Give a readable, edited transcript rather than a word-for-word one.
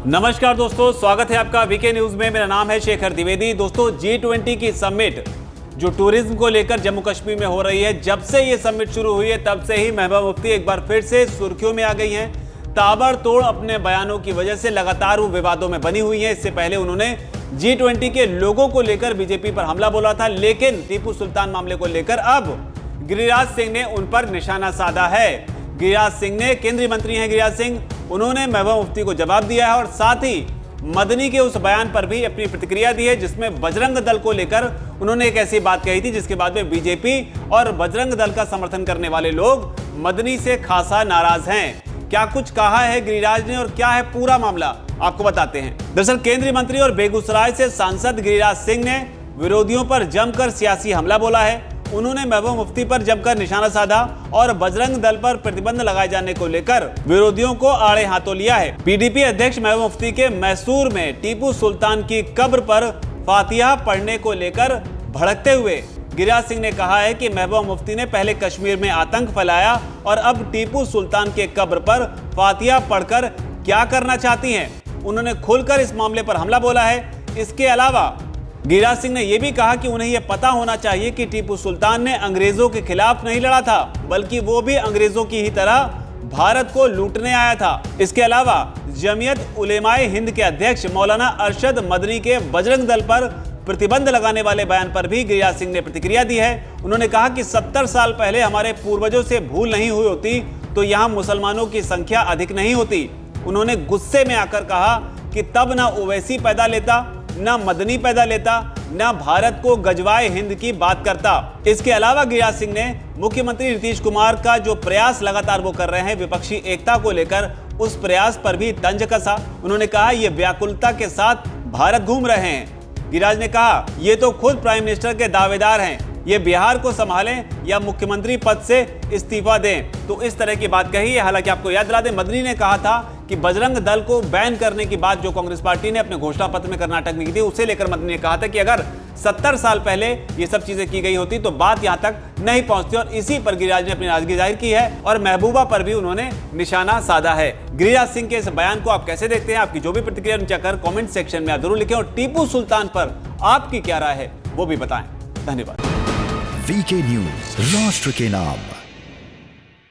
नमस्कार दोस्तों, स्वागत है आपका वीके न्यूज में। मेरा नाम है शेखर द्विवेदी। दोस्तों, G20 की समिट जो टूरिज्म को लेकर जम्मू कश्मीर में हो रही है, जब से ये समिट शुरू हुई है तब से ही महबूबा मुफ्ती एक बार फिर से सुर्खियों में आ गई हैं। ताबड़तोड़ अपने बयानों की वजह से लगातार वो विवादों में बनी हुई है। इससे पहले उन्होंने G20 के लोगों को लेकर बीजेपी पर हमला बोला था, लेकिन टीपू सुल्तान मामले को लेकर अब गिरिराज सिंह ने उन पर निशाना साधा है। गिरिराज सिंह ने, केंद्रीय मंत्री हैं गिरिराज सिंह, उन्होंने महबूबा मुफ्ती को जवाब दिया है और साथ ही मदनी के उस बयान पर भी अपनी प्रतिक्रिया दी है जिसमें बजरंग दल को लेकर उन्होंने एक ऐसी बात कही थी जिसके बाद में बीजेपी और बजरंग दल का समर्थन करने वाले लोग मदनी से खासा नाराज हैं। क्या कुछ कहा है गिरिराज ने और क्या है पूरा मामला, आपको बताते हैं। दरअसल केंद्रीय मंत्री और बेगूसराय से सांसद गिरिराज सिंह ने विरोधियों पर जमकर सियासी हमला बोला है। उन्होंने महबूबा मुफ्ती पर जमकर निशाना साधा और बजरंग दल पर प्रतिबंध लगाए जाने को लेकर विरोधियों को आड़े हाथों लिया है। पीडीपी अध्यक्ष महबूबा मुफ्ती के मैसूर में टीपू सुल्तान की कब्र पर फातिहा पढ़ने को लेकर भड़कते हुए गिरिराज सिंह ने कहा है कि महबूबा मुफ्ती ने पहले कश्मीर में आतंक फैलाया और अब टीपू सुल्तान के कब्र पर फातिहा पढ़कर क्या करना चाहती हैं। उन्होंने खुलकर इस मामले पर हमला बोला है। इसके अलावा गिरिराज सिंह ने यह भी कहा कि उन्हें यह पता होना चाहिए कि टीपू सुल्तान ने अंग्रेजों के खिलाफ नहीं लड़ा था, बल्कि वो भी अंग्रेजों की ही तरह भारत को लूटने आया था। इसके अलावा जमीयत उलेमाए हिंद के अध्यक्ष मौलाना अरशद मदनी के बजरंग दल पर प्रतिबंध लगाने वाले बयान पर भी गिरिराज सिंह ने प्रतिक्रिया दी है। उन्होंने कहा कि 70 साल पहले हमारे पूर्वजों से भूल नहीं हुई होती तो यहाँ मुसलमानों की संख्या अधिक नहीं होती। उन्होंने गुस्से में आकर कहा कि तब ना ओवैसी पैदा लेता, ना मदनी पैदा लेता, ना भारत को गजवाए हिंद की बात करता। इसके अलावा गिरिराज सिंह ने मुख्यमंत्री नीतीश कुमार का जो प्रयास लगातार वो कर रहे हैं विपक्षी एकता को लेकर, उस प्रयास पर भी तंज कसा। उन्होंने कहा ये व्याकुलता के साथ भारत घूम रहे हैं। गिरिराज ने कहा ये तो खुद प्राइम मिनिस्टर के दावेदार हैं, ये बिहार को संभालें या मुख्यमंत्री पद से इस्तीफा दें। तो इस तरह की बात कही है। हालांकि आपको याद दिला दें, मदनी ने कहा था कि बजरंग दल को बैन करने की बात जो कांग्रेस पार्टी ने अपने घोषणा पत्र में कर्नाटक में की थी, उसे लेकर मदनी ने कहा था कि अगर 70 साल पहले ये सब चीजें की गई होती तो बात यहां तक नहीं पहुंचती। और इसी पर गिरिराज ने अपनी नाराजगी जाहिर की है और महबूबा पर भी उन्होंने निशाना साधा है। गिरिराज सिंह के इस बयान को आप कैसे देखते हैं? आपकी जो भी प्रतिक्रिया नीचे कर कमेंट सेक्शन में आप जरूर लिखें और टीपू सुल्तान पर आपकी क्या राय है वो भी बताएं। धन्यवाद। वीके न्यूज, राष्ट्र के नाम।